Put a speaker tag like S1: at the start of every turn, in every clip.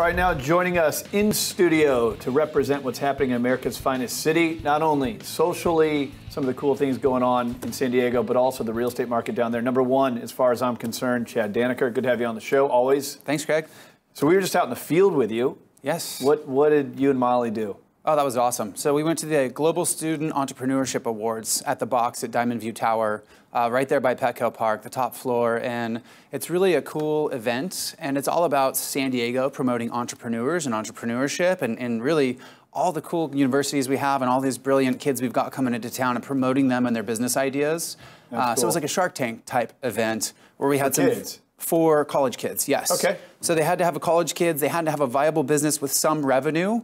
S1: All right, now joining us in studio to represent what's happening in America's finest city, not only socially, some of the cool things going on in San Diego, but also the real estate market down there. Number one, as far as I'm concerned, Chad Dannecker. Good to have you on the show, always.
S2: Thanks, Craig.
S1: So we were just out in the field with you.
S2: Yes.
S1: What did you and Molly do?
S2: Oh, that was awesome. So we went to the Global Student Entrepreneurship Awards at the Box at Diamond View Tower, right there by Petco Park, the top floor. And it's really a cool event. And it's all about San Diego promoting entrepreneurs and entrepreneurship and really all the cool universities we have and all these brilliant kids we've got coming into town and promoting them and their business ideas.
S1: Cool.
S2: So it was like a Shark Tank type event where we had
S1: For kids?
S2: For college kids, yes.
S1: Okay.
S2: So they had to have a college kids, they had to have a viable business with some revenue.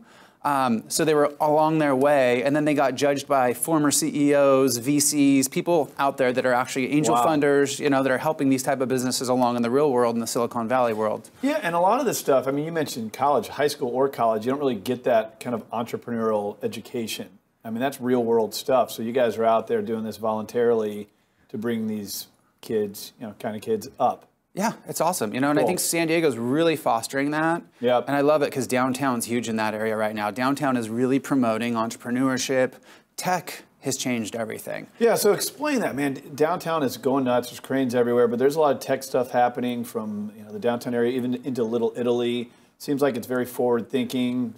S2: So they were along their way, and then they got judged by former CEOs, VCs, people out there that are actually angel funders, you know, that are helping these type of businesses along in the real world, in the Silicon Valley world. Yeah,
S1: and a lot of this stuff, I mean, you mentioned college, high school or college, you don't really get that kind of entrepreneurial education. I mean, that's real world stuff. So you guys are out there doing this voluntarily to bring these kids, you know, kind of kids up.
S2: Yeah, it's awesome. You know, and I think San Diego's really fostering that.
S1: Yep.
S2: And I love it because downtown's huge in that area right now. Downtown is really promoting entrepreneurship. Tech has changed everything.
S1: Yeah, so explain that, man. Downtown is going nuts. There's cranes everywhere, but there's a lot of tech stuff happening from the downtown area, even into Little Italy. Seems like it's very forward thinking.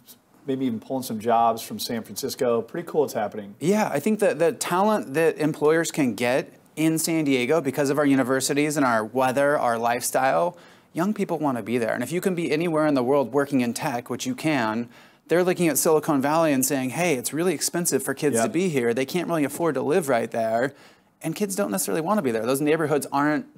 S1: Maybe even pulling some jobs from San Francisco. Pretty cool what's happening.
S2: Yeah, I think that the talent that employers can get in San Diego, because of our universities and our weather, our lifestyle, young people want to be there. And if you can be anywhere in the world working in tech, which you can, they're looking at Silicon Valley and saying, hey, it's really expensive for kids to be here. They can't really afford to live right there. And kids don't necessarily want to be there. Those neighborhoods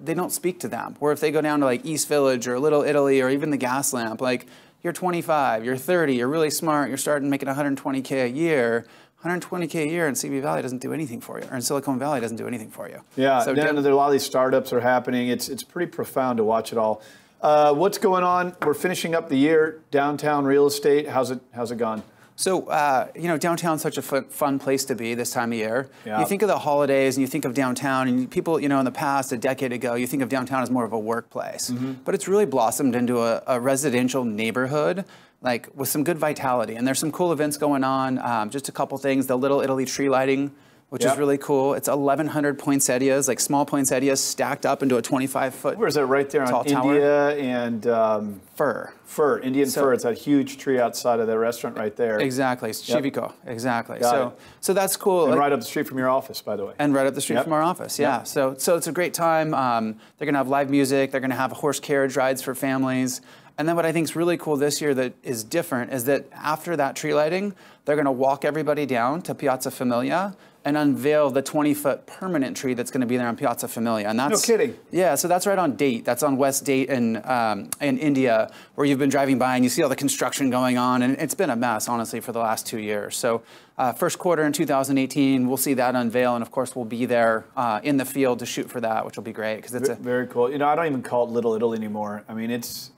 S2: they don't speak to them. Or if they go down to like East Village or Little Italy or even the Gas Lamp, like you're 25, you're 30, you're really smart, you're starting making $120K a year. $120K a year in CB Valley doesn't do anything for you, or in Silicon Valley doesn't do anything for you.
S1: Yeah, so there are a lot of these startups are happening. It's pretty profound to watch it all. What's going on? We're finishing up the year. Downtown real estate. How's it gone?
S2: So you know, downtown's such a fun place to be this time of year.
S1: Yeah.
S2: You think of the holidays, and you think of downtown, and people, you know, in the past, a decade ago, you think of downtown as more of a workplace, but it's really blossomed into a residential neighborhood, like with some good vitality. And there's some cool events going on. Just a couple things. The Little Italy tree lighting, which is really cool. It's 1,100 poinsettias, like small poinsettias stacked up into a 25-foot.
S1: Where is that? Right there on India and
S2: Fir.
S1: Indian fir. It's that huge tree outside of the restaurant right there.
S2: Exactly. It's Chiviko. Exactly.
S1: Got it.
S2: So that's cool.
S1: And right up the street from your office, by the way.
S2: And right up the street from our office. Yeah. So it's a great time. They're going to have live music. They're going to have horse carriage rides for families. And then what I think is really cool this year that is different is that after that tree lighting, they're going to walk everybody down to Piazza Familia and unveil the 20-foot permanent tree that's going to be there on Piazza Familia. And that's,
S1: no kidding.
S2: Yeah, so that's right on Date. That's on West Date in India, where you've been driving by and you see all the construction going on. And it's been a mess, honestly, for the last 2 years. So first quarter in 2018, we'll see that unveil. And, of course, we'll be there in the field to shoot for that, which will be great. Because it's
S1: very cool. You know, I don't even call it Little Italy anymore. I mean, it's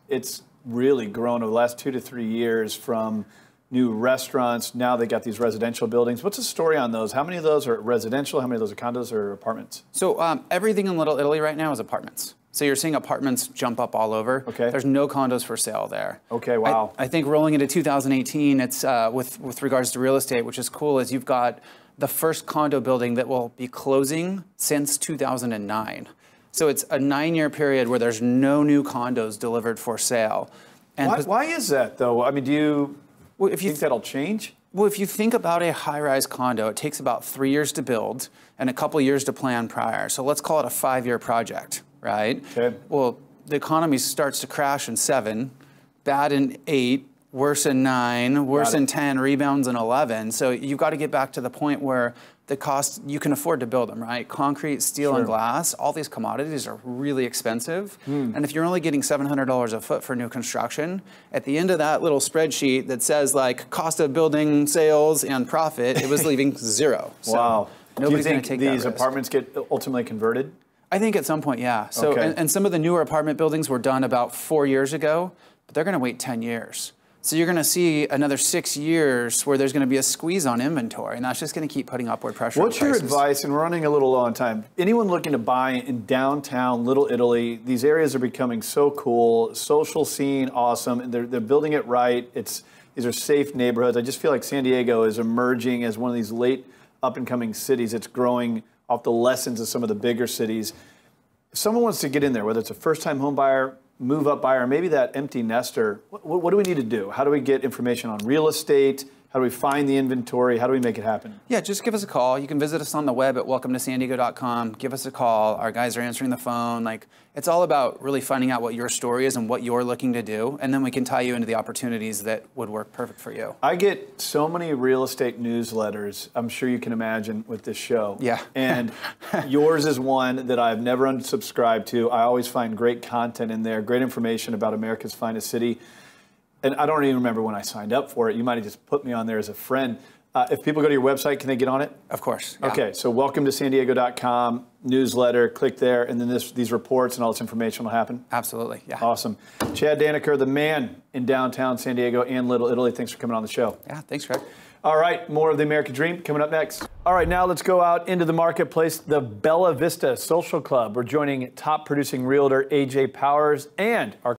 S1: really grown over the last 2 to 3 years from new restaurants. Now they got these residential buildings. What's the story on those? How many of those are residential? How many of those are condos or apartments?
S2: So everything in Little Italy right now is apartments. So you're seeing apartments jump up all over.
S1: Okay.
S2: There's no condos for sale there.
S1: Okay, wow.
S2: I think rolling into 2018, it's with regards to real estate, which is cool, is you've got the first condo building that will be closing since 2009. So it's a 9-year period where there's no new condos delivered for sale. And
S1: why is that, though? I mean, do you think that'll change?
S2: Well, if you think about a high-rise condo, it takes about 3 years to build and a couple years to plan prior. So let's call it a 5-year project, right?
S1: Okay.
S2: Well, the economy starts to crash in 7, bad in 8, worse in 9, worse in 10, rebounds in 11. So you've got to get back to the point where the cost, you can afford to build them, right? Concrete, steel, and glass, all these commodities are really expensive. And if you're only getting $700 a foot for new construction, at the end of that little spreadsheet that says like cost of building, sales, and profit, it was leaving 0. So
S1: wow.
S2: Nobody's
S1: Do you
S2: going to
S1: think
S2: take
S1: these
S2: that risk.
S1: apartments get ultimately converted?
S2: I think at some point, yeah. So,
S1: Okay.
S2: and some of the newer apartment buildings were done about 4 years ago, but they're going to wait 10 years. So you're going to see another 6 years where there's going to be a squeeze on inventory, and that's just going to keep putting upward pressure on prices.
S1: What's your advice, and we're running a little low on time, anyone looking to buy in downtown Little Italy? These areas are becoming so cool, social scene, awesome, and they're building it right. These are safe neighborhoods. I just feel like San Diego is emerging as one of these late up-and-coming cities. It's growing off the lessons of some of the bigger cities. If someone wants to get in there, whether it's a first-time home buyer, move-up buyer, maybe that empty nester, what do we need to do? How do we get information on real estate? How do we find the inventory? How do we make it happen?
S2: Yeah, just give us a call. You can visit us on the web at welcometosandiego.com. Give us a call. Our guys are answering the phone. Like, it's all about really finding out what your story is and what you're looking to do, and then we can tie you into the opportunities that would work perfect for you.
S1: I get so many real estate newsletters, I'm sure you can imagine, with this show.
S2: Yeah.
S1: And yours is one that I've never unsubscribed to. I always find great content in there, great information about America's finest city. And I don't even remember when I signed up for it. You might have just put me on there as a friend. If people go to your website, can they get on it?
S2: Of course. Yeah.
S1: Okay, so welcometosandiego.com, newsletter, click there, and then these reports and all this information will happen?
S2: Absolutely, yeah.
S1: Awesome. Chad Dannecker, the man in downtown San Diego and Little Italy. Thanks for coming on the show.
S2: Yeah, thanks, Greg.
S1: All right, more of the American Dream coming up next. All right, now let's go out into the marketplace. The Bella Vista Social Club. We're joining top producing realtor AJ Powers and our